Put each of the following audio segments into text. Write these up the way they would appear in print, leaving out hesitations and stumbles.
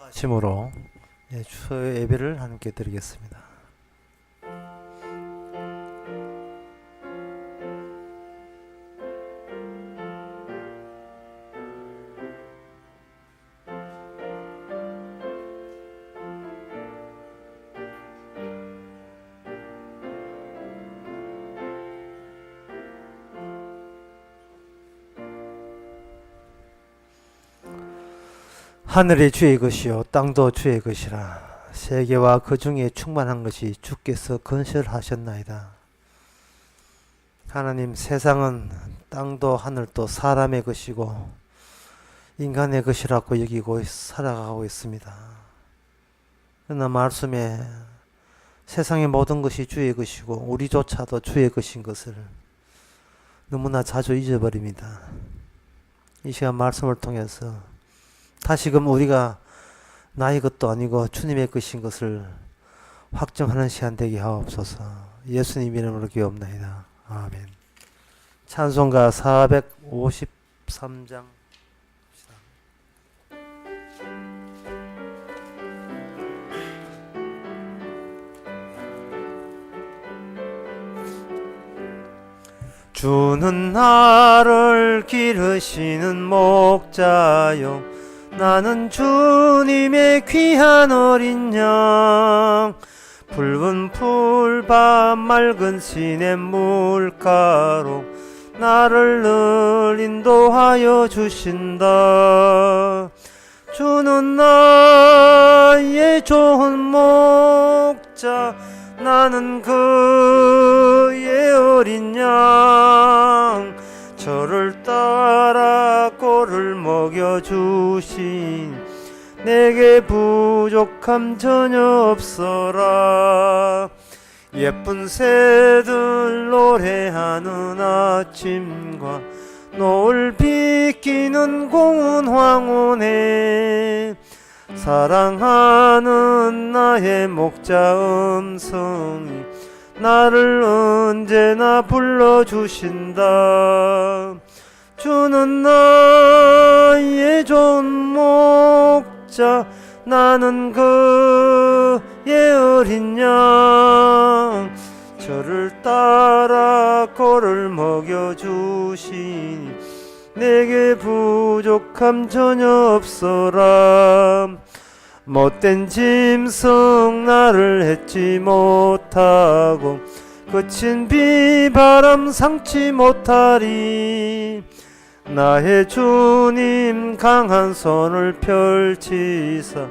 아침으로 주 예배를 함께 드리겠습니다. 하늘이 주의 것이요 땅도 주의 것이라. 세계와 그 중에 충만한 것이 주께서 건설하셨나이다. 하나님, 세상은 땅도 하늘도 사람의 것이고 인간의 것이라고 여기고 살아가고 있습니다. 그러나 말씀에 세상의 모든 것이 주의 것이고 우리조차도 주의 것인 것을 너무나 자주 잊어버립니다. 이 시간 말씀을 통해서 다시금 우리가 나의 것도 아니고 주님의 것인 것을 확정하는 시간 되게 하옵소서. 예수님 이름으로 기도합나이다. 아멘. 찬송가 453장 주는 나를 기르시는 목자요 나는 주님의 귀한 어린 양. 붉은 풀밭 맑은 시냇물가로 나를 늘 인도하여 주신다. 주는 나의 좋은 목자 나는 그의 어린 양. 저를 따라 꼴을 먹여주신 내게 부족함 전혀 없어라. 예쁜 새들 노래하는 아침과 노을 비키는 고운 황혼에 사랑하는 나의 목자 음성이 나를 언제나 불러주신다. 주는 나의 좋은 목자 나는 그의 어린 양. 저를 따라 꼴을 먹여주시니 내게 부족함 전혀 없어라. 못된 짐승 나를 해치 못하고 거친 비바람 상치 못하리. 나의 주님 강한 손을 펼치사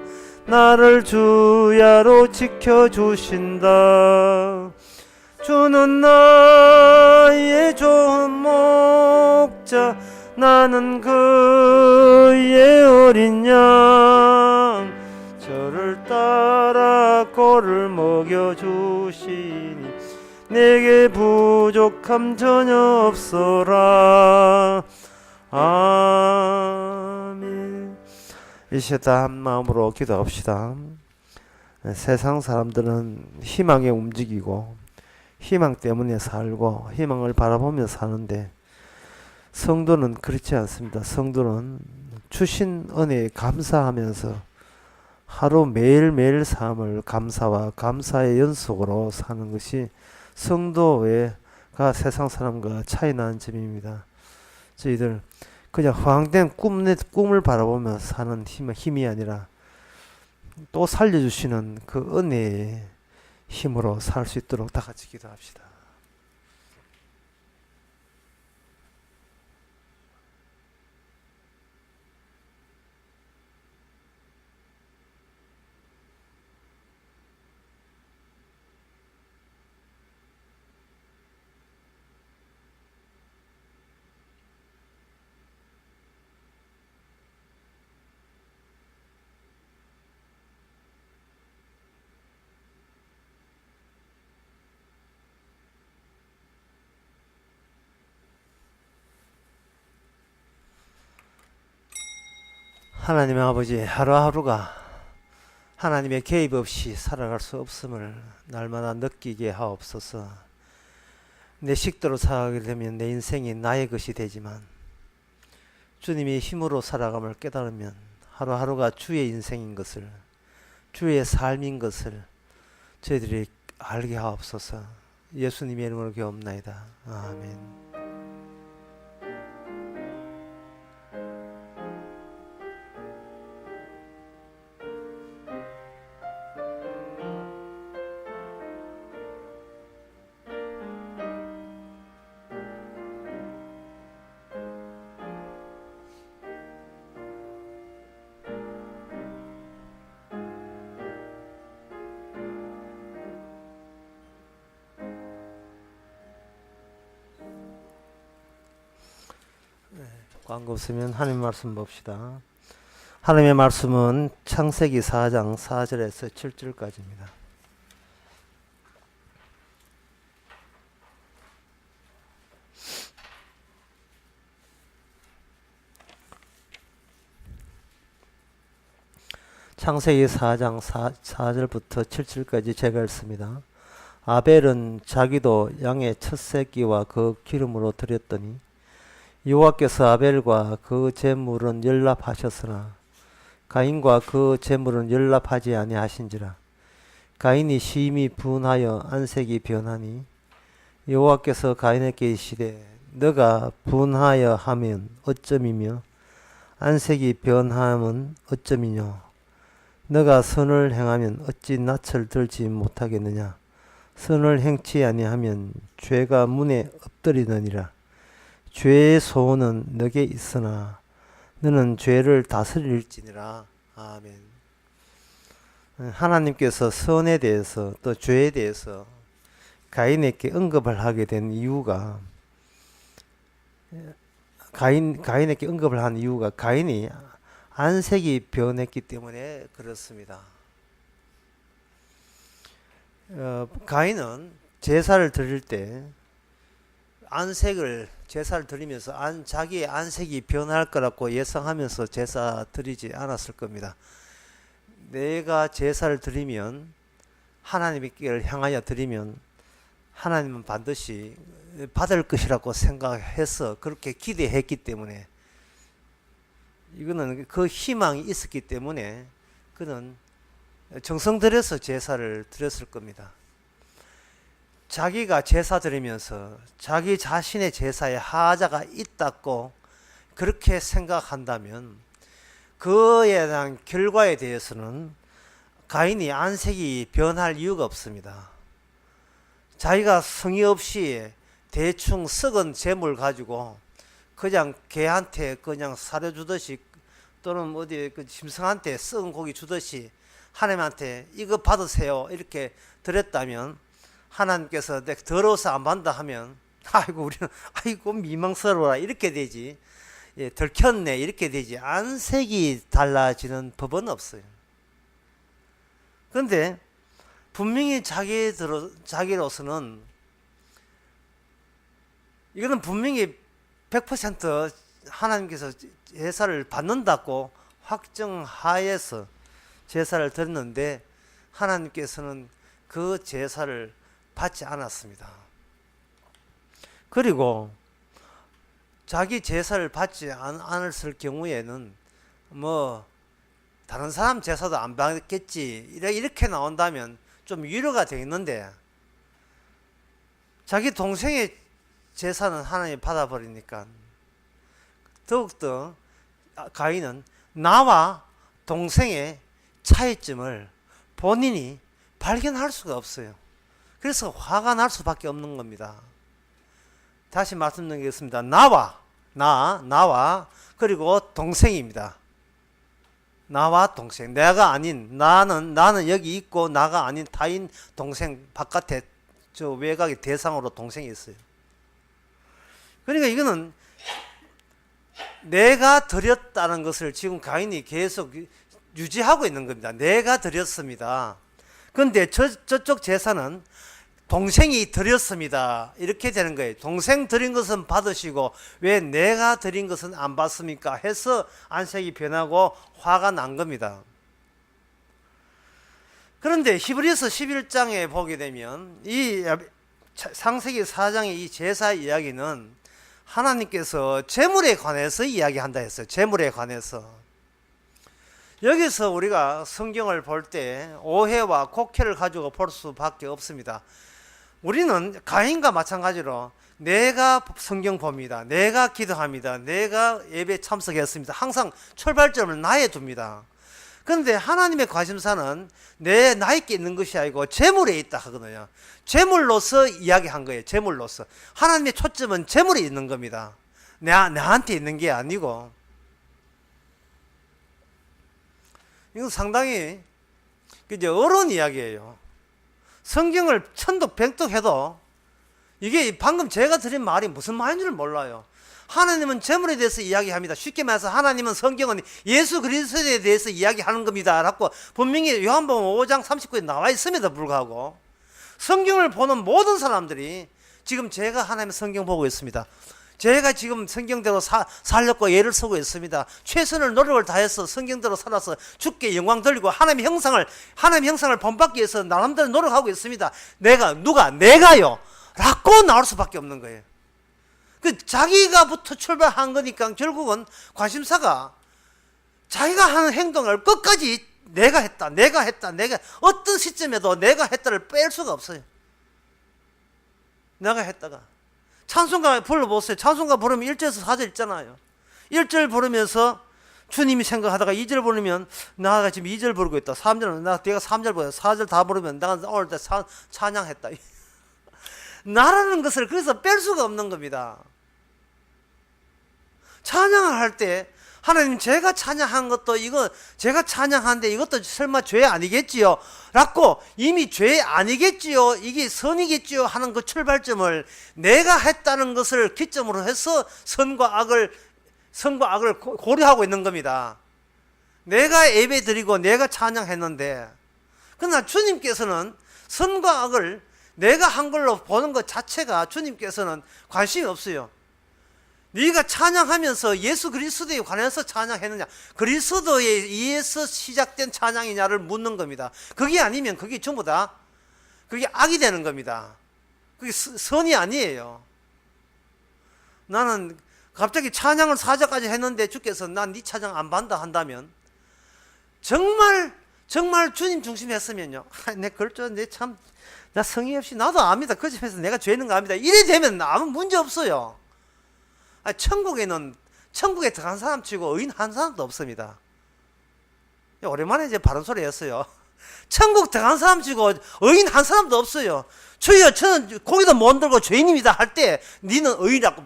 나를 주야로 지켜주신다. 주는 나의 좋은 목자 나는 그의 어린 양. 저를 따라 꼴을 먹여주시니 내게 부족함 전혀 없어라. 아멘. 이 시간 한 마음으로 기도합시다. 세상 사람들은 희망에 움직이고 희망 때문에 살고 희망을 바라보며 사는데 성도는 그렇지 않습니다. 성도는 주신 은혜에 감사하면서 하루 매일매일 삶을 감사와 감사의 연속으로 사는 것이 성도가 세상 사람과 차이 나는 점입니다. 저희들 그냥 허황된 꿈을 바라보며 사는 힘이 아니라 또 살려주시는 그 은혜의 힘으로 살 수 있도록 다 같이 기도합시다. 하나님의 아버지, 하루하루가 하나님의 개입 없이 살아갈 수 없음을 날마다 느끼게 하옵소서. 내 식대로 살아가게 되면 내 인생이 나의 것이 되지만 주님의 힘으로 살아감을 깨달으면 하루하루가 주의 인생인 것을, 주의 삶인 것을 저희들이 알게 하옵소서. 예수님의 이름으로 기도옵나이다. 아멘. 광고 없으면 하나님 말씀 봅시다. 하나님의 말씀은 창세기 4장 4절에서 7절까지입니다. 창세기 4장 4절부터 7절까지 제가 읽습니다. 아벨은 자기도 양의 첫 새끼와 그 기름으로 드렸더니 여호와께서 아벨과 그 제물은 연락하셨으나 가인과 그 제물은 연락하지 아니하신지라. 가인이 심히 분하여 안색이 변하니 여호와께서 가인에게 이르시되 너가 분하여 하면 어쩌미며 안색이 변함은 어쩌미뇨. 너가 선을 행하면 어찌 낯을 들지 못하겠느냐. 선을 행치 아니하면 죄가 문에 엎드리느니라. 죄의 소원은 너게 있으나 너는 죄를 다스릴지니라. 아멘. 하나님께서 선에 대해서 또 죄에 대해서 가인에게 언급을 하게 된 이유가 가인에게 언급을 한 이유가 가인이 안색이 변했기 때문에 그렇습니다. 가인은 제사를 드릴 때 제사를 드리면서 자기의 안색이 변할 거라고 예상하면서 제사 드리지 않았을 겁니다. 내가 제사를 드리면 하나님께 향하여 드리면 하나님은 반드시 받을 것이라고 생각해서 그렇게 기대했기 때문에 이거는 그 희망이 있었기 때문에 그는 정성 들여서 제사를 드렸을 겁니다. 자기가 제사 드리면서 자기 자신의 제사에 하자가 있다고 그렇게 생각한다면 그에 대한 결과에 대해서는 가인이 안색이 변할 이유가 없습니다. 자기가 성의 없이 대충 썩은 재물 가지고 그냥 개한테 그냥 사료 주듯이 또는 어디 그 짐승한테 썩은 고기 주듯이 하나님한테 이거 받으세요 이렇게 드렸다면 하나님께서 내가 더러워서 안 받는다 하면 아이고 우리는 아이고 미망스러워라 이렇게 되지. 예, 들켰네 이렇게 되지. 안색이 달라지는 법은 없어요. 그런데 분명히 자기로서는 이거는 분명히 100% 하나님께서 제사를 받는다고 확정하에서 제사를 드렸는데 하나님께서는 그 제사를 받지 않았습니다. 그리고 자기 제사를 받지 않았을 경우에는 뭐 다른 사람 제사도 안 받겠지 이렇게 나온다면 좀 위로가 되겠는데 자기 동생의 제사는 하나님이 받아버리니까 더욱더 가인은 나와 동생의 차이점을 본인이 발견할 수가 없어요. 그래서 화가 날 수밖에 없는 겁니다. 다시 말씀드리겠습니다. 나와 그리고 동생입니다. 나와 동생. 내가 아닌 나는 여기 있고 나가 아닌 타인 동생 바깥에 저 외곽의 대상으로 동생이 있어요. 그러니까 이거는 내가 드렸다는 것을 지금 가인이 계속 유지하고 있는 겁니다. 내가 드렸습니다. 그런데 저쪽 제사는 동생이 드렸습니다. 이렇게 되는 거예요. 동생 드린 것은 받으시고 왜 내가 드린 것은 안 받습니까? 해서 안색이 변하고 화가 난 겁니다. 그런데 히브리서 11장에 보게 되면 이 창세기 4장의 이 제사 이야기는 하나님께서 재물에 관해서 이야기한다 했어요. 재물에 관해서. 여기서 우리가 성경을 볼 때 오해와 곡해를 가지고 볼 수밖에 없습니다. 우리는 가인과 마찬가지로 내가 성경 봅니다. 내가 기도합니다. 내가 예배 참석했습니다. 항상 출발점을 나에 둡니다. 그런데 하나님의 관심사는 나 있게 있는 것이 아니고 재물에 있다 하거든요. 재물로서 이야기한 거예요. 재물로서. 하나님의 초점은 재물에 있는 겁니다. 나한테 있는 게 아니고. 이건 상당히 이제 어려운 이야기예요. 성경을 천독백독 해도 이게 방금 제가 드린 말이 무슨 말인지를 몰라요. 하나님은 재물에 대해서 이야기합니다. 쉽게 말해서 하나님은 성경은 예수 그리스도에 대해서 이야기하는 겁니다 라고 분명히 요한복음 5장 39에 나와 있음에도 불구하고 성경을 보는 모든 사람들이 지금 제가 하나님의 성경 보고 있습니다. 제가 지금 성경대로 살렸고 예를 쓰고 있습니다. 최선을 노력을 다해서 성경대로 살아서 주께 영광 돌리고 하나님의 형상을 본받기 위해서 나름대로 노력하고 있습니다. 내가요 라고 나올 수밖에 없는 거예요. 자기가부터 출발한 거니까 결국은 관심사가 자기가 하는 행동을 끝까지 내가 했다 어떤 시점에도 내가 했다를 뺄 수가 없어요. 내가 했다가 찬송가 불러보세요. 찬송가 부르면 1절에서 4절 있잖아요. 1절 부르면서 주님이 생각하다가 2절 부르면 나가 지금 2절 부르고 있다. 3절은 내가 3절 부르고 4절 다 부르면 내가 오늘 찬양했다. 나라는 것을 그래서 뺄 수가 없는 겁니다. 찬양을 할 때 하나님 제가 찬양한 것도 제가 찬양하는데 이것도 설마 죄 아니겠지요? 라고 이미 죄 아니겠지요? 이게 선이겠지요? 하는 그 출발점을 내가 했다는 것을 기점으로 해서 선과 악을 고려하고 있는 겁니다. 내가 예배 드리고 내가 찬양했는데 그러나 주님께서는 선과 악을 내가 한 걸로 보는 것 자체가 주님께서는 관심이 없어요. 네가 찬양하면서 예수 그리스도에 관해서 찬양했느냐, 그리스도에 의해서 시작된 찬양이냐를 묻는 겁니다. 그게 아니면 그게 전부 다 그게 악이 되는 겁니다. 그게 선이 아니에요. 나는 갑자기 찬양을 4절까지 했는데 주께서 난 네 찬양 안 받는다 한다면 정말 주님 중심했으면요. 내 그럴 나 성의 없이 나도 압니다. 그 집에서 내가 죄 있는 거 압니다. 이래 되면 아무 문제 없어요. 천국에 들어간 사람 치고 의인 한 사람도 없습니다. 오랜만에 이제 바른 소리 했어요. 천국 들어간 사람 치고 의인 한 사람도 없어요. 주여 저는 고기도 못 들고 죄인입니다 할 때 니는 의인이라고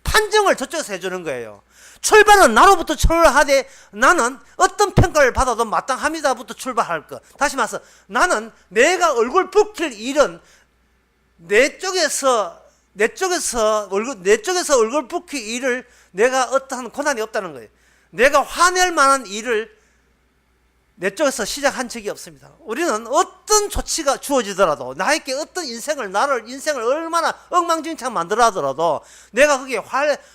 판정을 저쪽에서 해주는 거예요. 출발은 나로부터 출발하되 나는 어떤 평가를 받아도 마땅합니다부터 출발할 것. 다시 말해서 나는 내가 얼굴 붉힐 일은 내 쪽에서 얼굴 붉힐 일을 내가 어떠한 고난이 없다는 거예요. 내가 화낼 만한 일을 내 쪽에서 시작한 적이 없습니다. 우리는 어떤 조치가 주어지더라도 나에게 어떤 인생을 얼마나 엉망진창 만들어 하더라도 내가 거기에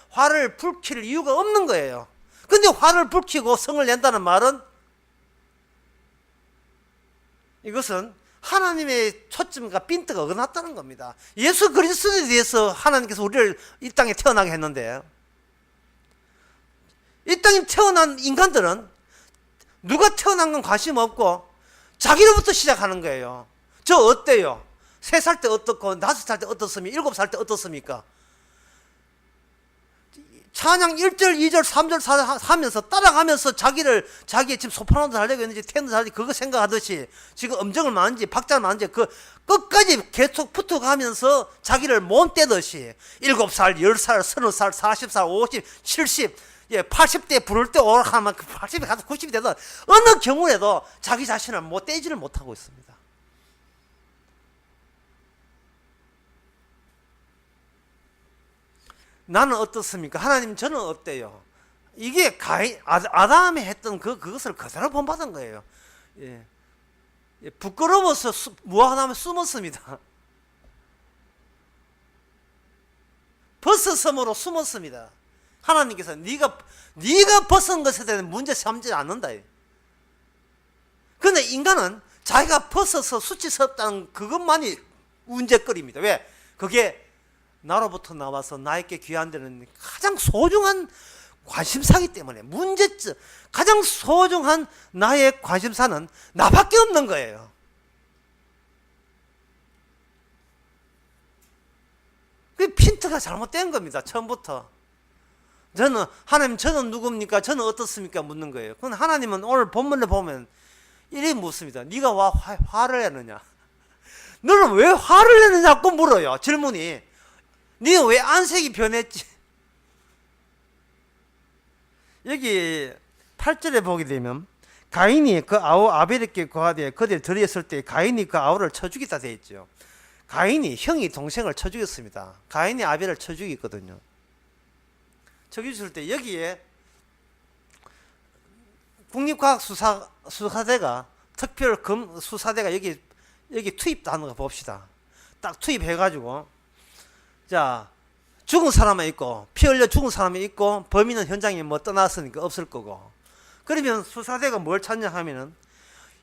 화를 불킬 이유가 없는 거예요. 근데 화를 불키고 성을 낸다는 말은 이것은 하나님의 초점과 핀트가 어긋났다는 겁니다. 예수 그리스도에 대해서 하나님께서 우리를 이 땅에 태어나게 했는데 이 땅에 태어난 인간들은 누가 태어난 건 관심 없고 자기로부터 시작하는 거예요. 저 어때요? 3살 때 어떻고 5살 때 어떻습니까? 7살 때 어떻습니까? 찬양 1절, 2절, 3절, 4절 하면서 따라가면서 자기의 지금 소프라노도 하려고 했는지 테너도 하려고 그거 생각하듯이 지금 음정을 맞는지 박자를 맞는지 그 끝까지 계속 붙어가면서 자기를 못 떼듯이 7살, 10살, 30살, 40살, 50, 70 80대 부를 때 오락하면 80에 가서 90이 되든 어느 경우에도 자기 자신을 떼지를 못하고 있습니다. 나는 어떻습니까? 하나님 저는 어때요? 이게 아담이 했던 그것을 그대로 본받은 거예요. 부끄러워서 무화과나무에 숨었습니다. 버섯섬으로 숨었습니다. 하나님께서 네가 벗은 것에 대한 문제 삼지 않는다. 그런데 인간은 자기가 벗어서 수치스럽다는 그것만이 문제거리입니다. 왜? 그게 나로부터 나와서 나에게 귀한 데는 가장 소중한 관심사기 때문에 문제점, 가장 소중한 나의 관심사는 나밖에 없는 거예요. 그 핀트가 잘못된 겁니다. 처음부터. 하나님 저는 누굽니까? 저는 어떻습니까? 묻는 거예요. 그건 하나님은 오늘 본문을 보면 이리 묻습니다. 네가 와 화를 내느냐? 너는 왜 화를 내느냐고 물어요. 질문이. 네가 왜 안색이 변했지? 여기 8절에 보게 되면 가인이 그 아우 아벨에게 고하되 그들이 들이었을 때 가인이 그 아우를 쳐 죽이다 되어 있죠. 가인이 형이 동생을 쳐 죽였습니다. 가인이 아벨을 쳐 죽였거든요. 쳐 죽였을 때 여기에 국립과학수사대가 특별 수사대가 여기 투입하는 거 봅시다. 딱 투입해가지고 자 죽은 사람이 있고 피 흘려 죽은 사람이 있고 범인은 현장에 뭐 떠났으니까 없을 거고 그러면 수사대가 뭘 찾냐 하면은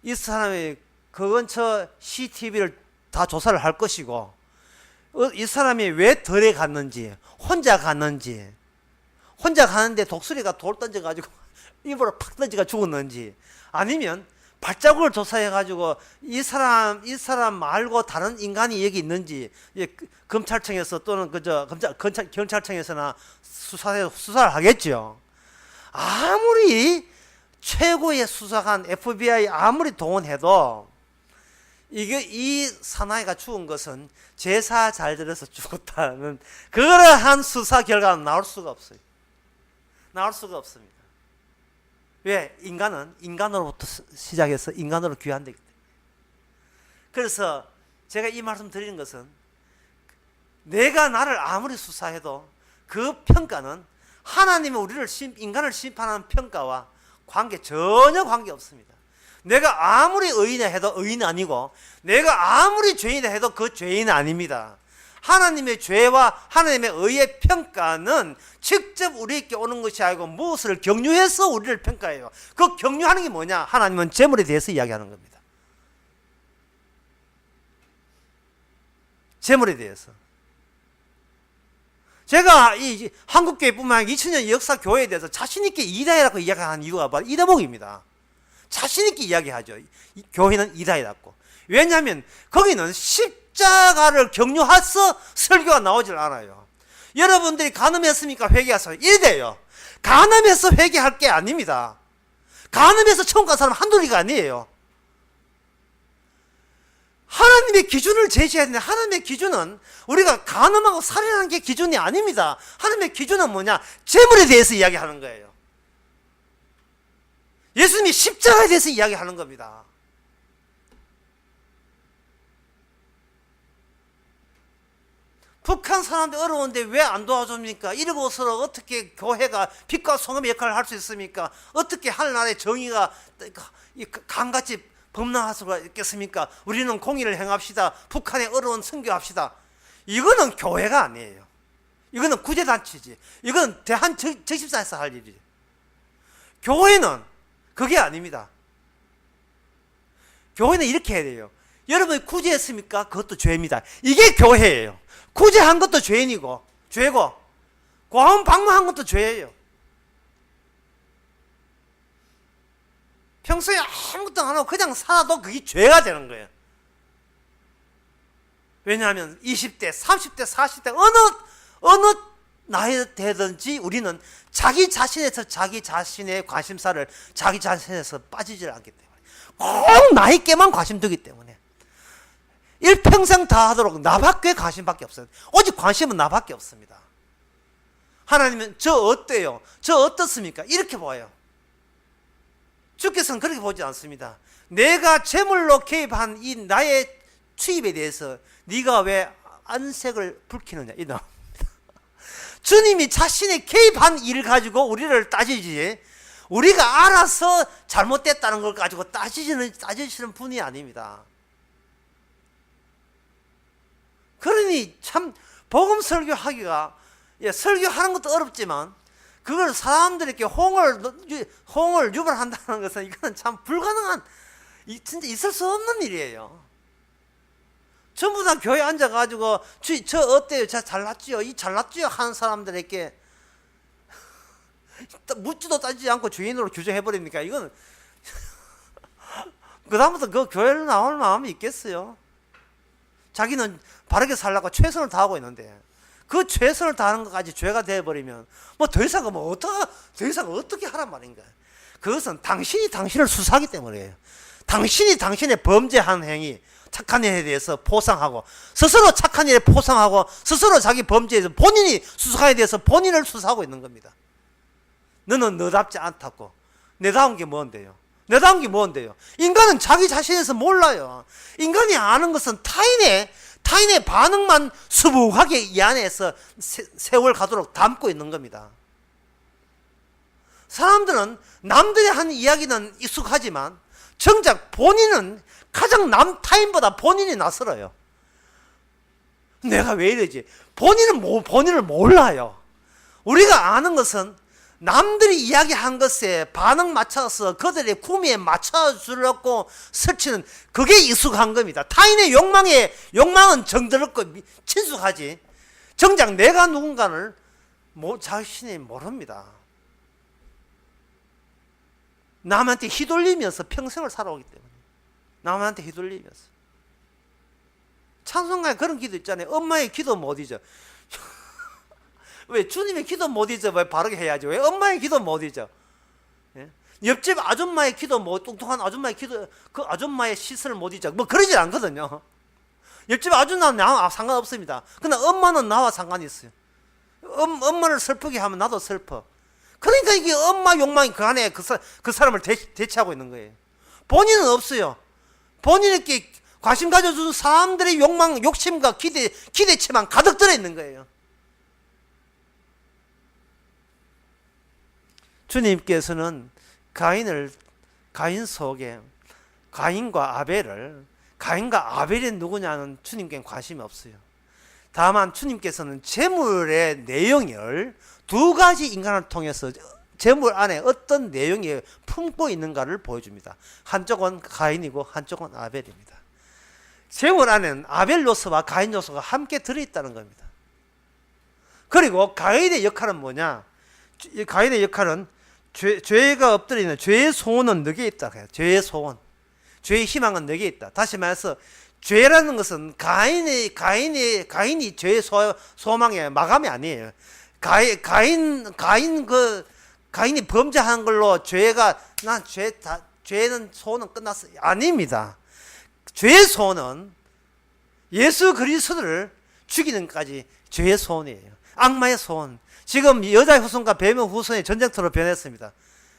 이 사람이 그 근처 CCTV를 다 조사를 할 것이고 이 사람이 왜 덜에 갔는지 혼자 갔는지 혼자 가는데 독수리가 돌 던져가지고 입으로 팍 던지가 죽었는지 아니면 발자국을 조사해가지고 이 사람 말고 다른 인간이 여기 있는지 검찰청에서 또는 경찰청에서나 수사를 하겠죠. 아무리 최고의 수사관 FBI 아무리 동원해도 이 사나이가 죽은 것은 제사 잘 들어서 죽었다는 그러한 수사 결과는 나올 수가 없어요. 나올 수가 없습니다. 왜? 인간은 인간으로부터 시작해서 인간으로 귀환되기 때문에. 그래서 제가 이 말씀 드리는 것은 내가 나를 아무리 수사해도 그 평가는 하나님이 인간을 심판하는 평가와 전혀 관계 없습니다. 내가 아무리 의인이 해도 의인이 아니고 내가 아무리 죄인이 해도 그 죄인이 아닙니다. 하나님의 죄와 하나님의 의의 평가는 직접 우리에게 오는 것이 아니고 무엇을 경유해서 우리를 평가해요. 그 경유하는 게 뭐냐? 하나님은 재물에 대해서 이야기하는 겁니다. 재물에 대해서. 제가 이 한국교회뿐만 아니라 2000년 역사 교회에 대해서 자신있게 이다이라고 이야기하는 이유가 바로 이 대목입니다. 자신있게 이야기하죠. 교회는 이다이라고. 왜냐하면 거기는 십자가를 경유해서 설교가 나오질 않아요. 여러분들이 간음했습니까? 회개하세요. 이래요. 간음해서 회개할 게 아닙니다. 간음해서 천국 간 사람 한둘이가 아니에요. 하나님의 기준을 제시해야 되는데 하나님의 기준은 우리가 간음하고 살인하는 게 기준이 아닙니다. 하나님의 기준은 뭐냐? 재물에 대해서 이야기하는 거예요. 예수님이 십자가에 대해서 이야기하는 겁니다. 북한 사람들 어려운데 왜 안 도와줍니까? 이러고서 어떻게 교회가 빛과 소금의 역할을 할 수 있습니까? 어떻게 하늘나라의 정의가 강같이 범람할 수가 있겠습니까? 우리는 공의를 행합시다. 북한의 어려운 선교합시다. 이거는 교회가 아니에요. 이거는 구제단체지. 이건 대한적십사에서 할 일이지. 교회는 그게 아닙니다. 교회는 이렇게 해야 돼요. 여러분이 구제했습니까? 그것도 죄입니다. 이게 교회예요. 구제한 것도 죄인이고 죄고 고아원 방문한 것도 죄예요. 평소에 아무것도 안 하고 그냥 살아도 그게 죄가 되는 거예요. 왜냐하면 20대, 30대, 40대 어느 나이 되든지 우리는 자기 자신에서 자기 자신의 관심사를 자기 자신에서 빠지질 않기 때문에 꼭 나이께만 관심 두기 때문에 일평생 다 하도록 나밖에 관심밖에 없어요. 오직 관심은 나밖에 없습니다. 하나님은 저 어때요? 저 어떻습니까? 이렇게 봐요. 주께서는 그렇게 보지 않습니다. 내가 제물로 개입한 이 나의 투입에 대해서 네가 왜 안색을 붉히느냐 이 나옵니다. 주님이 자신의 개입한 일을 가지고 우리를 따지지 우리가 알아서 잘못됐다는 걸 가지고 따지시는 분이 아닙니다. 그러니 참 복음 설교하기가 설교하는 것도 어렵지만 그걸 사람들에게 홍을 유발한다는 것은 이거는 참 불가능한 진짜 있을 수 없는 일이에요. 전부 다 교회에 앉아가지고 저 어때요? 저 잘났지요? 이 잘났지요? 하는 사람들에게 묻지도 따지지 않고 죄인으로 규정해버리니까 이건 그다음부터 그 교회를 나올 마음이 있겠어요? 자기는 바르게 살려고 최선을 다하고 있는데 그 최선을 다하는 것까지 죄가 되어버리면 뭐 더 이상 더 이상 어떻게 하란 말인가? 그것은 당신이 당신을 수사하기 때문이에요. 당신이 당신의 범죄한 행위, 착한 일에 대해서 포상하고 스스로 착한 일에 포상하고 스스로 자기 범죄에서 본인이 수사에 대해서 본인을 수사하고 있는 겁니다. 너는 너답지 않다고. 내다운 게 뭔데요? 내다운 게 뭔데요? 인간은 자기 자신에서 몰라요. 인간이 아는 것은 타인의 반응만 수북하게 이 안에서 세월 가도록 담고 있는 겁니다. 사람들은 남들이 하는 이야기는 익숙하지만 정작 본인은 가장 타인보다 본인이 낯설어요. 내가 왜 이러지? 본인을 몰라요. 우리가 아는 것은 남들이 이야기한 것에 반응 맞춰서 그들의 구미에 맞춰주려고 설치는 그게 익숙한 겁니다. 타인의 욕망은 정들었고 친숙하지. 정작 내가 누군가를 자신이 모릅니다. 남한테 휘둘리면서 평생을 살아오기 때문에. 남한테 휘둘리면서. 찬송가에 그런 기도 있잖아요. 엄마의 기도 못 잊어. 왜 주님의 기도 못 잊어? 왜 바르게 해야지? 왜 엄마의 기도 못 잊어? 예? 옆집 아줌마의 기도 뚱뚱한 아줌마의 기도, 그 아줌마의 시선을 못 잊어. 뭐 그러질 않거든요. 옆집 아줌마는 나와 상관없습니다. 그러나 엄마는 나와 상관이 있어요. 엄마를 슬프게 하면 나도 슬퍼. 그러니까 이게 엄마 욕망이 그 안에 그 사람을 대체하고 있는 거예요. 본인은 없어요. 본인에게 관심 가져주는 사람들의 욕심과 기대치만 가득 들어있는 거예요. 주님께서는 가인 속에 가인과 아벨이 누구냐는 주님께는 관심이 없어요. 다만 주님께서는 재물의 내용을 두 가지 인간을 통해서 재물 안에 어떤 내용이 품고 있는가를 보여줍니다. 한쪽은 가인이고 한쪽은 아벨입니다. 재물 안에는 아벨 요소와 가인 요소가 함께 들어있다는 겁니다. 그리고 가인의 역할은 뭐냐? 가인의 역할은 죄가 엎드리는 죄의 소원은 너게 있다. 죄의 소원, 죄의 희망은 너게 있다. 다시 말해서 죄라는 것은 가인이 죄의 소망의 마감이 아니에요. 가인이 범죄한 걸로 죄는 소원은 끝났어. 아닙니다. 죄의 소원은 예수 그리스도를 죽이는 까지 죄의 소원이에요. 악마의 소원. 지금 여자의 후손과 뱀의 후손의 전쟁터로 변했습니다.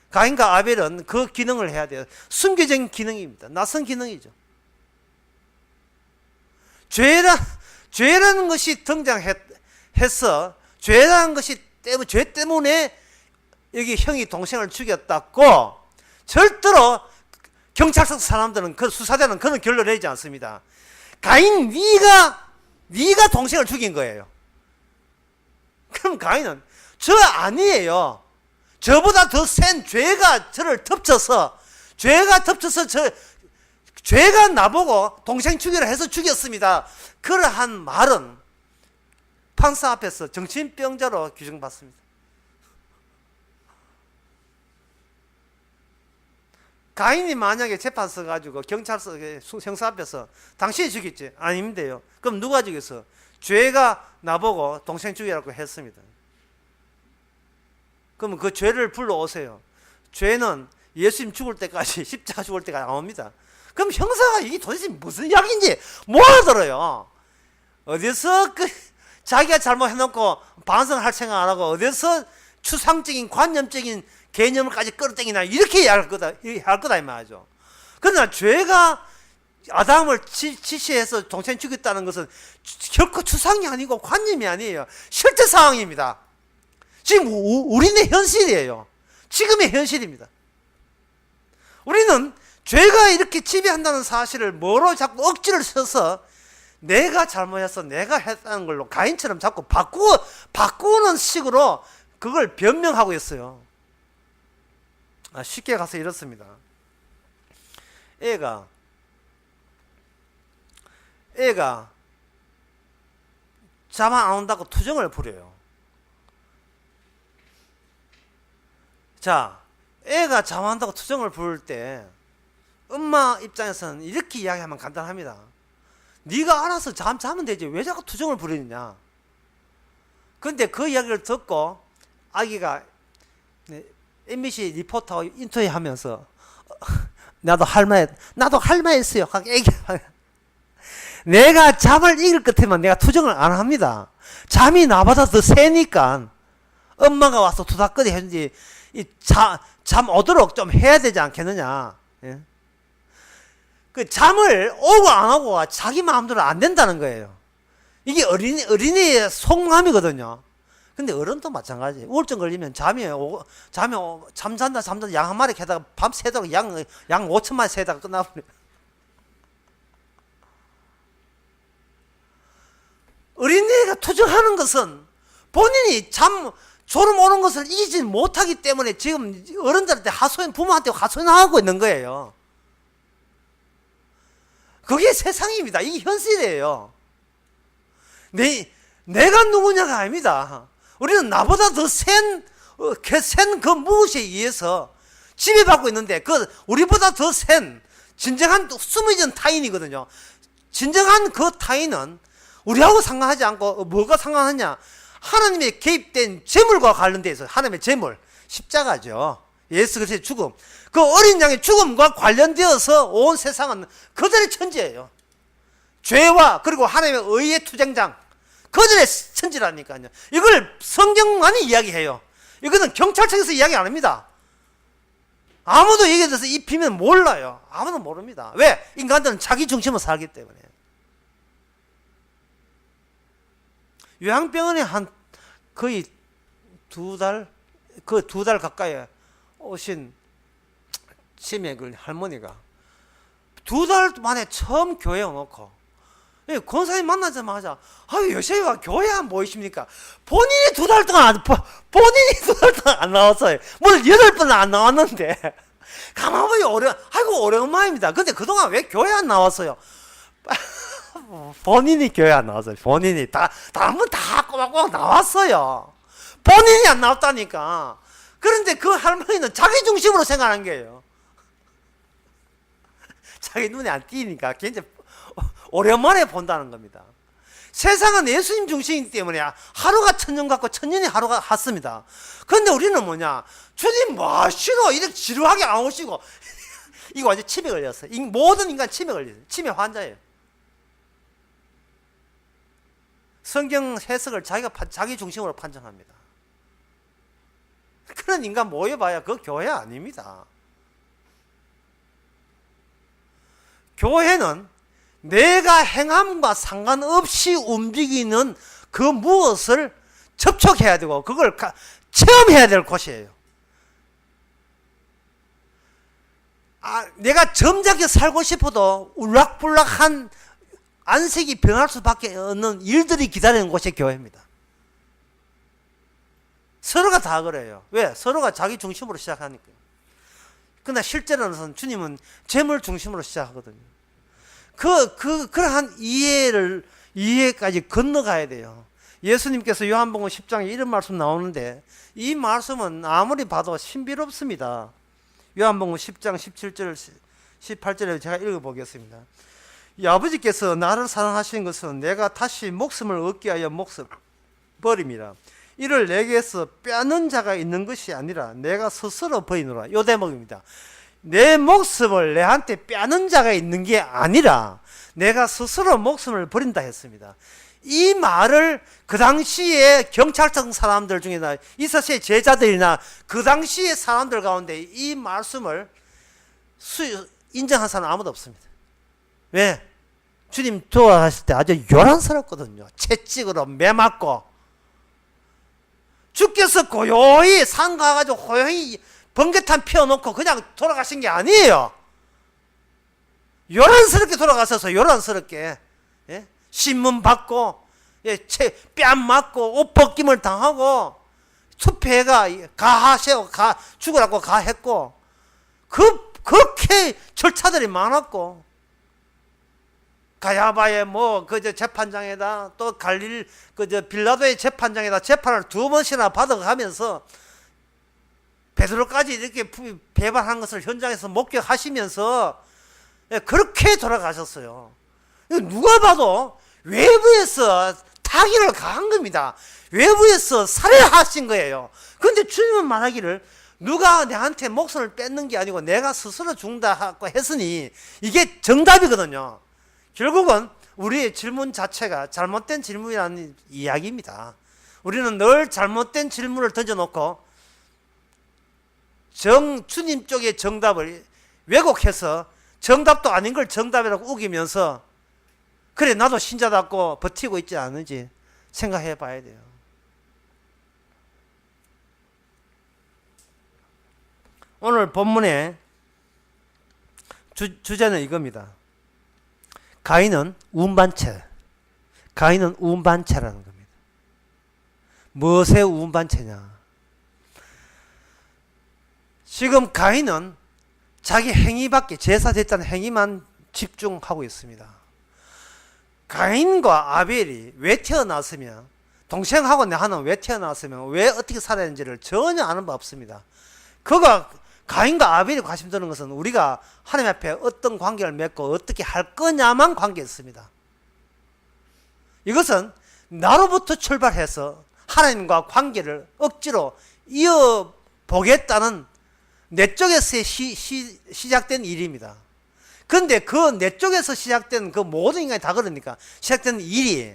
가인과 아벨은 그 기능을 해야 돼요. 순교적인 기능입니다. 낯선 기능이죠. 죄라는 것이 등장해서 죄 때문에 여기 형이 동생을 죽였다고 절대로 경찰서 사람들은 그 수사자는 그런 결론을 내지 않습니다. 가인 네가 동생을 죽인 거예요. 그럼 가인은 저 아니에요. 저보다 더 센 죄가 저를 덮쳐서 죄가 나보고 동생 죽이라 해서 죽였습니다. 그러한 말은 판사 앞에서 정신병자로 규정받습니다. 가인이 만약에 재판서 가지고 경찰서 형사 앞에서 당신이 죽였지? 아닙니다요. 그럼 누가 죽였어? 죄가 나보고 동생 죽이라고 했습니다. 그러면 그 죄를 불러오세요. 죄는 예수님 죽을 때까지 십자가 죽을 때까지 나옵니다. 그럼 형사가 이게 도대체 무슨 이야기인지 못 알아들어요. 어디서 자기가 잘못해놓고 반성할 생각 안 하고 어디서 추상적인 관념적인 개념을까지 끌어당기나 이렇게 할 거다 이 말이죠. 그러나 죄가 아담을 지시해서 동생 죽였다는 것은 결코 추상이 아니고 관념이 아니에요. 실제 상황입니다. 지금 우리네 현실이에요. 지금의 현실입니다. 우리는 죄가 이렇게 지배한다는 사실을 뭐로 자꾸 억지를 써서 내가 잘못해서 내가 했다는 걸로 가인처럼 자꾸 바꾸는 식으로 그걸 변명하고 있어요. 쉽게 가서 이렇습니다. 애가 잠 안 온다고 투정을 부려요. 자, 애가 잠한다고 투정을 부를 때 엄마 입장에서는 이렇게 이야기하면 간단합니다. 네가 알아서 자면 되지 왜 자꾸 투정을 부리느냐. 근데 그 이야기를 듣고 아기가 MBC 리포터 인터뷰하면서 나도 할 말 있어요. 애기 내가 잠을 이길 것 같으면 내가 투정을 안 합니다. 잠이 나보다 더 세니까 엄마가 와서 투닥거리 해주지 잠 오도록 좀 해야 되지 않겠느냐. 예? 그 잠을 오고 안 오고가 자기 마음대로 안 된다는 거예요. 이게 어린이의 속마음이거든요. 근데 어른도 마찬가지. 우울증 걸리면 잠잔다 양 한 마리 캐다가 밤 새도록 양 5천만 새다가 끝나버려. 어린이가 투정하는 것은 본인이 졸음 오는 것을 이기지 못하기 때문에 지금 어른들한테 부모한테 하소연하고 있는 거예요. 그게 세상입니다. 이게 현실이에요. 내가 누구냐가 아닙니다. 우리는 나보다 더 센 그 무엇에 의해서 지배받고 있는데 우리보다 더 센 진정한 숨어진 타인이거든요. 진정한 그 타인은 우리하고 상관하지 않고 뭐가 상관하냐? 하나님의 개입된 재물과 관련되어 있어요. 하나님의 재물, 십자가죠. 예수 그리스도의 죽음. 그 어린 양의 죽음과 관련되어서 온 세상은 그들의 천지예요. 죄와 그리고 하나님의 의의 투쟁장, 그들의 천지라니까요. 이걸 성경만이 이야기해요. 이거는 경찰청에서 이야기 안 합니다. 아무도 얘기에 대해서 이 비밀은 몰라요. 아무도 모릅니다. 왜? 인간들은 자기 중심으로 살기 때문에. 요양병원에 한 거의 두 달 가까이 오신 치매 그 할머니가 2달 만에 처음 교회에 오놓고 권사님 만나자마자 요새가 교회 안 보이십니까? 본인이 2달 동안 안 나왔어요. 뭘 8번은 안 나왔는데 가만히 보니 오래간만입니다. 근데 그동안 왜 교회 안 나왔어요? 본인이 교회 안 나왔어요. 본인이 다른 분 다 꼬박꼬박 나왔어요. 본인이 안 나왔다니까. 그런데 그 할머니는 자기 중심으로 생각하는 거예요. 자기 눈에 안 띄니까 굉장히 오랜만에 본다는 겁니다. 세상은 예수님 중심이기 때문에 하루가 천년 같고 천년이 하루가 같습니다. 그런데 우리는 뭐냐? 주님 마시노 이렇게 지루하게 안 오시고 이거 완전 치매 걸렸어요. 모든 인간 치매 걸렸어요. 치매 환자예요. 성경 해석을 자기 중심으로 판정합니다. 그런 인간 모여봐야 그 교회 아닙니다. 교회는 내가 행함과 상관없이 움직이는 그 무엇을 접촉해야 되고 그걸 체험해야 될 곳이에요. 내가 점잖게 살고 싶어도 울락불락한 안색이 변할 수밖에 없는 일들이 기다리는 곳이 교회입니다. 서로가 다 그래요. 왜? 서로가 자기 중심으로 시작하니까. 그러나 실제로는 주님은 재물 중심으로 시작하거든요. 그러한 이해까지 건너가야 돼요. 예수님께서 요한복음 10장에 이런 말씀 나오는데 이 말씀은 아무리 봐도 신비롭습니다. 요한복음 10장 17절 18절에 제가 읽어보겠습니다. 이 아버지께서 나를 사랑하시는 것은 내가 다시 목숨을 얻게 하여 목숨을 버림이라. 이를 내게서 빼앗는 자가 있는 것이 아니라 내가 스스로 버리노라. 요 대목입니다. 내 목숨을 내한테 빼앗는 자가 있는 게 아니라 내가 스스로 목숨을 버린다 했습니다. 이 말을 그 당시에 경찰청 사람들 중에나 이사시의 제자들이나 그 당시의 사람들 가운데 이 말씀을 인정한 사람 아무도 없습니다. 왜? 주님 돌아가실 때 아주 요란스럽거든요. 채찍으로 매맞고 주께서 고요히 산 가가지고 고요히 번개탄 피워놓고 그냥 돌아가신 게 아니에요. 요란스럽게 돌아가셔서 요란스럽게 신문 받고 뺨 맞고 옷 벗김을 당하고 투표해가 죽으라고 가했고 그렇게 절차들이 많았고 가야바의 재판장에다 또 빌라도의 재판장에다 재판을 2번씩이나 받아가면서 베드로까지 이렇게 배반한 것을 현장에서 목격하시면서 그렇게 돌아가셨어요. 누가 봐도 외부에서 타기를 가한 겁니다. 외부에서 살해하신 거예요. 그런데 주님은 말하기를 누가 내한테 목숨을 뺏는 게 아니고 내가 스스로 죽는다 하고 했으니 이게 정답이거든요. 결국은 우리의 질문 자체가 잘못된 질문이라는 이야기입니다. 우리는 늘 잘못된 질문을 던져놓고 주님 쪽의 정답을 왜곡해서 정답도 아닌 걸 정답이라고 우기면서 그래 나도 신자답고 버티고 있지 않은지 생각해 봐야 돼요. 오늘 본문의 주제는 이겁니다. 가인은 운반체라는 겁니다. 무엇의 운반체냐? 지금 가인은 자기 행위밖에 제사 됐다는 행위만 집중하고 있습니다. 가인과 아벨이 왜 태어났으면 동생하고 나는 왜 태어났으면 왜 어떻게 살았는지를 전혀 아는 바 없습니다. 가인과 아벨이 관심 드는 것은 우리가 하나님 앞에 어떤 관계를 맺고 어떻게 할 거냐만 관계했습니다. 이것은 나로부터 출발해서 하나님과 관계를 억지로 이어보겠다는 내 쪽에서 시작된 일입니다. 그런데 그 내 쪽에서 시작된 그 모든 인간이 다 그러니까 시작된 일이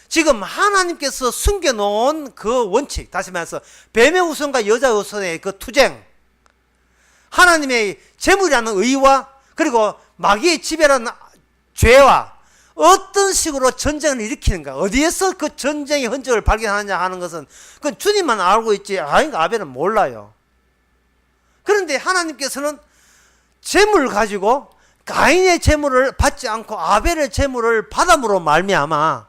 지금 하나님께서 숨겨놓은 그 원칙, 다시 말해서 뱀의 우선과 여자의 우선의 그 투쟁, 하나님의 재물이라는 의와 그리고 마귀의 지배라는 죄와 어떤 식으로 전쟁을 일으키는가, 어디에서 그 전쟁의 흔적을 발견하느냐 하는 것은 그건 주님만 알고 있지 가인과 아벨은 몰라요. 그런데 하나님께서는 재물을 가지고 가인의 재물을 받지 않고 아벨의 재물을 받음으로 말미암아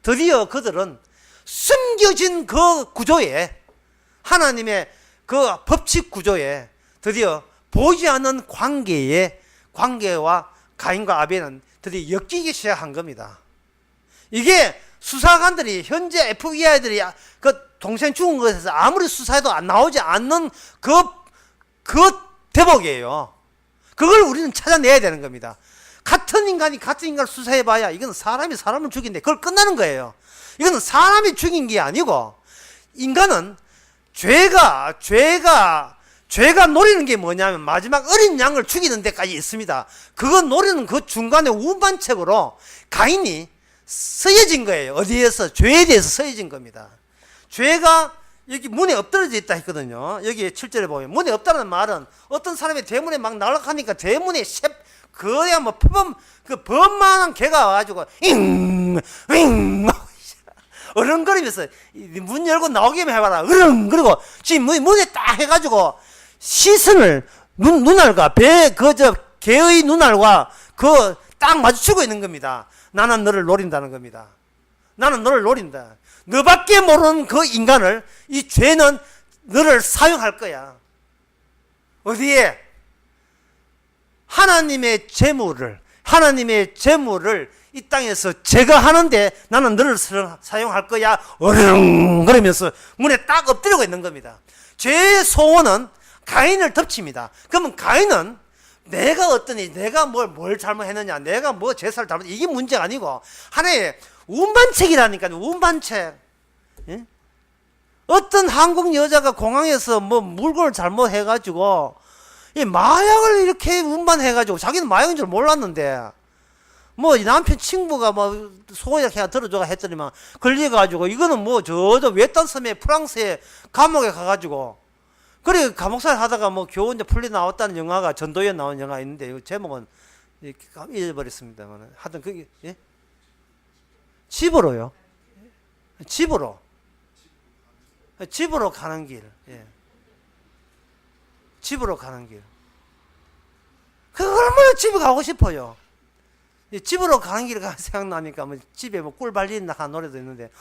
드디어 그들은 숨겨진 그 구조에, 하나님의 그 법칙 구조에 드디어 보이지 않는 관계와 가인과 아벨은 드디어 엮이기 시작한 겁니다. 이게 수사관들이, 현재 FBI들이 그 동생 죽은 것에서 아무리 수사해도 안 나오지 않는 그 대목이에요. 그걸 우리는 찾아내야 되는 겁니다. 같은 인간이 같은 인간을 수사해봐야 이건 사람이 사람을 죽인데 그걸 끝나는 거예요. 이거는 사람이 죽인 게 아니고 인간은 죄가 노리는 게 뭐냐면 마지막 어린 양을 죽이는 데까지 있습니다. 그거 노리는 그 중간에 운반책으로 가인이 쓰여진 거예요. 어디에서? 죄에 대해서 쓰여진 겁니다. 죄가 여기 문에 엎드려져 있다 했거든요. 여기 7절에 보면 문에 없다는 말은 어떤 사람이 대문에 막 날아가니까 대문에 그야 뭐 범만한 개가 와가지고 어른거리면서 문 열고 나오기만 해봐라. 그리고 지금 문에 딱 해가지고 시선을 눈알과 개의 눈알과 그 딱 마주치고 있는 겁니다. 나는 너를 노린다는 겁니다. 나는 너를 노린다. 너밖에 모르는 그 인간을, 이 죄는 너를 사용할 거야. 어디에? 하나님의 재물을 이 땅에서 제거하는데 나는 너를 사용할 거야. 어령 그러면서 문에 딱 엎드리고 있는 겁니다. 죄의 소원은 가인을 덮칩니다. 그러면 가인은 내가 어떠니, 내가 뭘 잘못했느냐, 내가 뭐 제사를 잘못했느냐, 이게 문제가 아니고 하나의 운반책이라니까요. 운반책. 예? 어떤 한국 여자가 공항에서 뭐 물건을 잘못해가지고 이 마약을 이렇게 운반해가지고 자기는 마약인 줄 몰랐는데 뭐 남편 친구가 뭐 소고기를 그냥 들어줘가 했더니만 걸려가지고 이거는 뭐 저 외딴 섬에 프랑스에 감옥에 가가지고 그래 감옥살 하다가 뭐 겨우 이제 풀리 나왔다는 영화가 전도연 나온 영화 있는데 제목은 잊어버렸습니다만 하여튼 그게 예? 집으로요. 집으로 가는 길. 예. 집으로 가는 길. 얼마나 집에 가고 싶어요. 집으로 가는 길 생각나니까 뭐 집에 뭐 꿀 발린다 한 노래도 있는데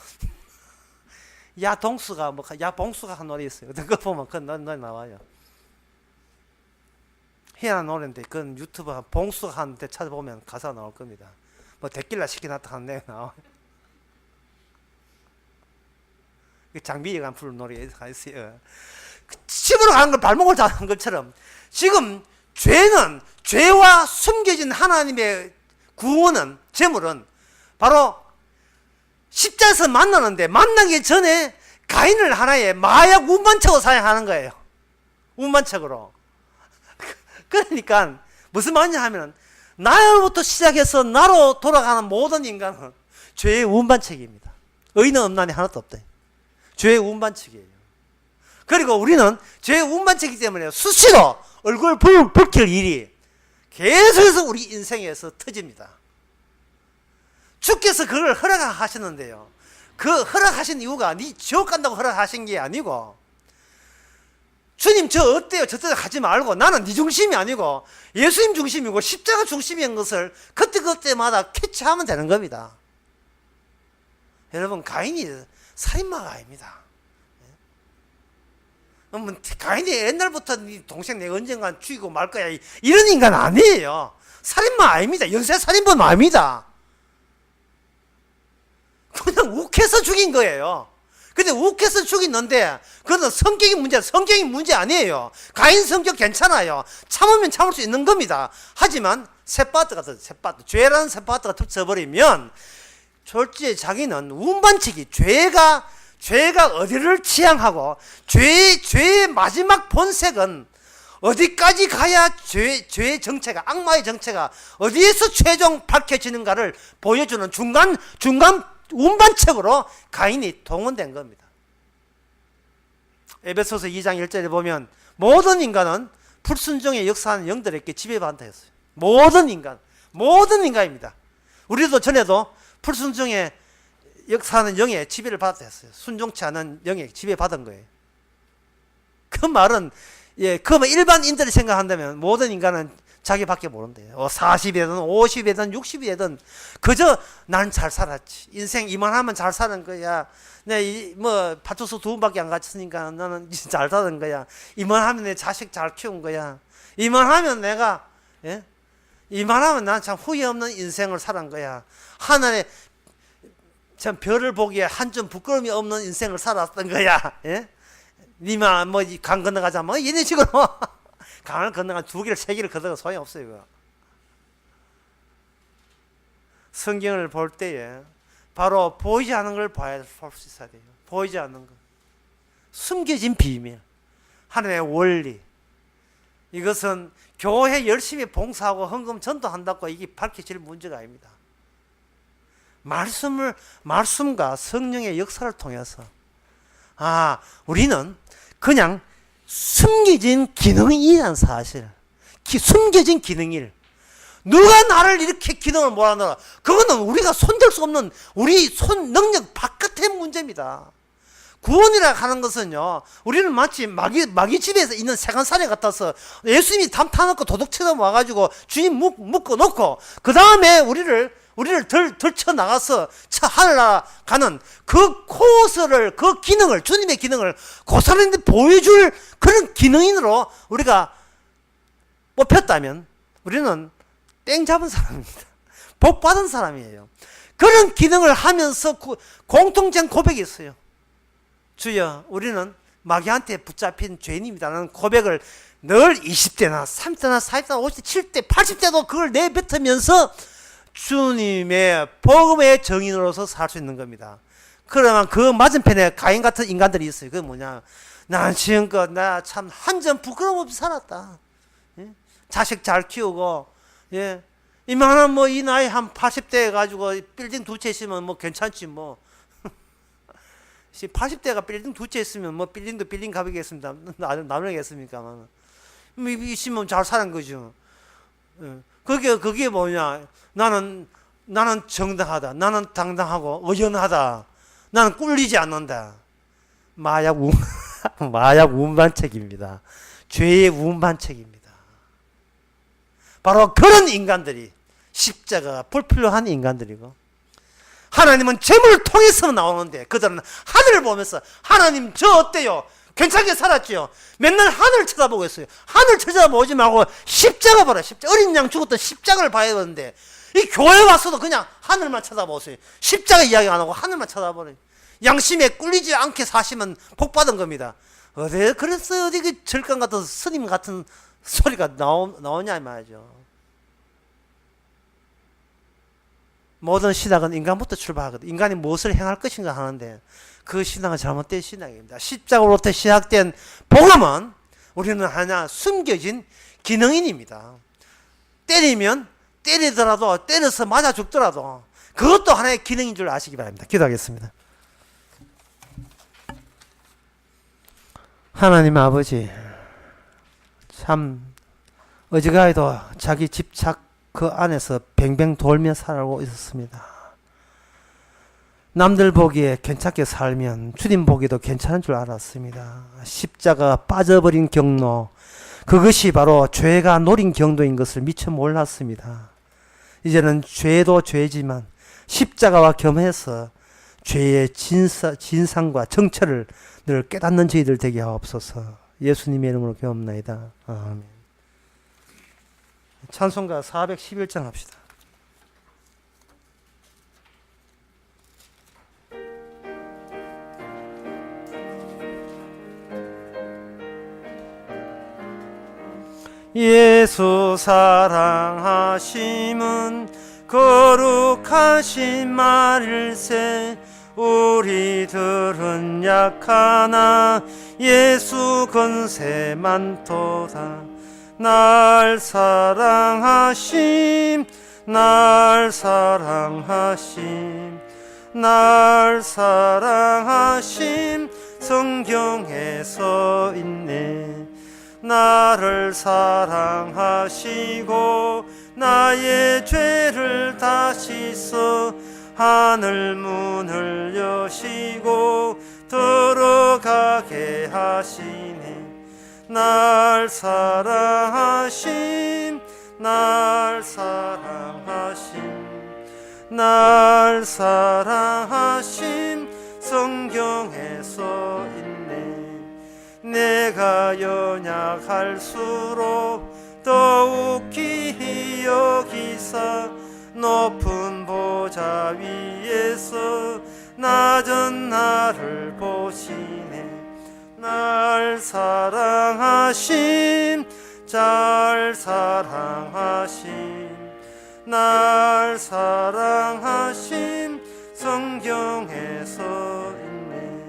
야봉수가 한 노래 있어요. 그거 보면 그 노래 나와요. 희한한 노래인데 그건 유튜브 봉수가 한데 찾아보면 가사 나올 겁니다. 뭐 데킬라 시켜놨다 하는 내가 나와요. 장비에 부르는 노래가 있어요. 집으로 가는 걸 발목을 잡는 것처럼 지금 죄와 숨겨진 하나님의 구원은, 제물은 바로 십자가에서 만나는데, 만나기 전에 가인을 하나의 마약 운반책으로 사용하는 거예요. 운반책으로. 그러니까 무슨 말이냐 하면, 나로부터 시작해서 나로 돌아가는 모든 인간은 죄의 운반책입니다. 의인은 없나니 하나도 없다. 죄의 운반책이에요. 그리고 우리는 죄의 운반책이기 때문에 수시로 얼굴 붉힐 일이 계속해서 우리 인생에서 터집니다. 주께서 그걸 허락하셨는데요, 그 허락하신 이유가 네 지옥 간다고 허락하신 게 아니고, 주님 저 어때요? 저때 가지 말고, 나는 네 중심이 아니고 예수님 중심이고 십자가 중심인 것을 그때그때마다 캐치하면 되는 겁니다. 여러분, 가인이 살인마가 아닙니다. 가인이 옛날부터 네 동생 내가 언젠간 죽이고 말 거야 이런 인간 아니에요. 살인마 아닙니다. 연쇄살인범 아닙니다. 그냥 욱해서 죽인 거예요. 근데 욱해서 죽였는데 그건 성격이 문제 아니에요. 가인 성격 괜찮아요. 참으면 참을 수 있는 겁니다. 하지만 쇳바트가 죄라는 쇳바트가 터져버리면 솔직히 자기는 운반책이, 죄가 어디를 지향하고 죄의 마지막 본색은 어디까지 가야 죄의 정체가, 악마의 정체가 어디에서 최종 밝혀지는가를 보여주는 중간 운반책으로 가인이 동원된 겁니다. 에베소서 2장 1절에 보면 모든 인간은 불순종의 역사하는 영들에게 지배받는다 했어요. 모든 인간입니다. 우리도 전에도 불순종의 역사하는 영의 지배를 받았다 했어요. 순종치 않은 영의 지배받은 거예요. 그 말은 일반인들이 생각한다면 모든 인간은 자기밖에 모른대요. 40이든 50이든 60이든 그저 난 잘 살았지. 인생 이만하면 잘 사는 거야. 내 파출소 2번밖에 안 갔으니까 나는 잘 사는 거야. 이만하면 내 자식 잘 키운 거야. 이만하면 난 참 후회 없는 인생을 살은 거야. 하늘에 참 별을 보기에 한 점 부끄러움이 없는 인생을 살았던 거야. 니만 강 건너가자 이런 식으로 강을 건너가 2개를 3개를 건너가 소용없어요. 이거. 성경을 볼 때에 바로 보이지 않는 걸 볼 수 있어야 돼요. 보이지 않는 것, 숨겨진 비밀, 하나님의 원리. 이것은 교회 열심히 봉사하고 헌금 전도한다고 이게 밝혀질 문제가 아닙니다. 말씀과 성령의 역사를 통해서 우리는 그냥 숨겨진 기능이라는 사실, 숨겨진 기능일, 누가 나를 이렇게 기능을 몰아넣어, 그거는 우리가 손댈 수 없는 우리 능력 바깥의 문제입니다. 구원이라 하는 것은요, 우리는 마치 마귀 집에서 있는 세간살이 같아서 예수님이 담 타놓고 도둑처럼 와가지고 주님 묶어놓고 그 다음에 우리를 들쳐 나가서 하늘나라 가는 그 코스를, 그 기능을, 주님의 기능을 고사람한테 보여줄 그런 기능인으로 우리가 뽑혔다면 우리는 땡 잡은 사람입니다. 복 받은 사람이에요. 그런 기능을 하면서 공통된 고백이 있어요. 주여, 우리는 마귀한테 붙잡힌 죄인입니다라는 고백을 늘 20대나 30대나 40대나 50대, 70대, 80대도 그걸 내뱉으면서 주님의 복음의 정인으로서 살 수 있는 겁니다. 그러면 그 맞은편에 가인 같은 인간들이 있어요. 그게 뭐냐? 난 지금껏 나 참 한 점 부끄러움 없이 살았다. 자식 잘 키우고, 이만한 이 나이 한 80대 가지고 빌딩 2채 있으면 괜찮지 80대가 빌딩 2채 있으면 빌딩도 빌딩 가보겠습니다. 나누겠습니까? 있으면 잘 사는 거죠. 그게 뭐냐? 나는 정당하다. 나는 당당하고 의연하다. 나는 꿀리지 않는다. 마약 운반책입니다. 죄의 운반책입니다. 바로 그런 인간들이 십자가가 불필요한 인간들이고, 하나님은 재물을 통해서 나오는데 그들은 하늘을 보면서 하나님 저 어때요? 괜찮게 살았지요? 맨날 하늘 쳐다보고 있어요. 하늘 쳐다보지 말고 십자가 봐라. 어린 양 죽었던 십자가를 봐야 되는데 이 교회 와서도 그냥 하늘만 쳐다보세요. 십자가 이야기 안 하고 하늘만 쳐다보래요. 양심에 꿀리지 않게 사시면 복 받은 겁니다. 어디 그랬어요? 어디 그 절간 같은 스님 같은 소리가 나오냐 말이죠. 모든 신앙은 인간부터 출발하거든. 인간이 무엇을 행할 것인가 하는데 그 신앙은 잘못된 신앙입니다. 십자가로부터 시작된 복음은 우리는 하나 숨겨진 기능인입니다. 때리면 때리더라도 때려서 맞아 죽더라도 그것도 하나의 기능인 줄 아시기 바랍니다. 기도하겠습니다. 하나님 아버지, 참 어지간히도 자기 집착 그 안에서 뱅뱅 돌며 살아오고 있었습니다. 남들 보기에 괜찮게 살면 주님 보기에도 괜찮은 줄 알았습니다. 십자가 빠져버린 경로, 그것이 바로 죄가 노린 경도인 것을 미처 몰랐습니다. 이제는 죄도 죄지만 십자가와 겸해서 죄의 진상과 정체를 늘 깨닫는 저희들 되게 하옵소서. 예수님의 이름으로 기도합나이다. 아멘. 찬송가 411장 합시다. 예수 사랑하심은 거룩하신 말일세. 우리들은 약하나 예수 권세 많도다. 날 사랑하심, 날 사랑하심, 날 사랑하심. 성경에 써 있네. 나를 사랑하시고 나의 죄를 다 씻어 하늘 문을 여시고 들어가게 하시네. 날 사랑하심, 날 사랑하심, 날 사랑하심. 성경에 써 있네. 내가 연약할수록 더욱 기히 여기사 높은 보좌 위에서 낮은 나를 보시네. 날 사랑하심, 잘 사랑하심, 날 사랑하심. 성경에 써 있네.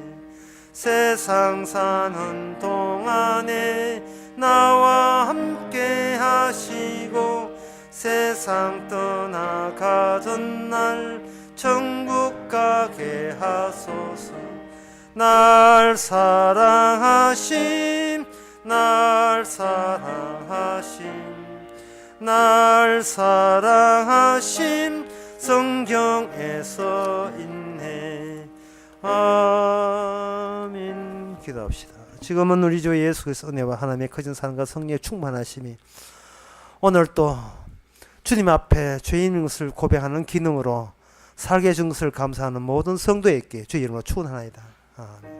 세상 사는 동안에 나와 함께 하시고 세상 떠나가던 날 천국 가게 하소서. 날 사랑하심, 날 사랑하심, 날 사랑하심. 성경에 써 있네. 아멘. 기도합시다. 지금은 우리 주 예수 그리스도의 은혜와 하나님의 커진 사랑과 성령의 충만하심이 오늘 또 주님 앞에 죄인인 것을 고백하는 기능으로 살게 해준 것을 감사하는 모든 성도에게 주의 이름으로 축원하나이다. 아멘.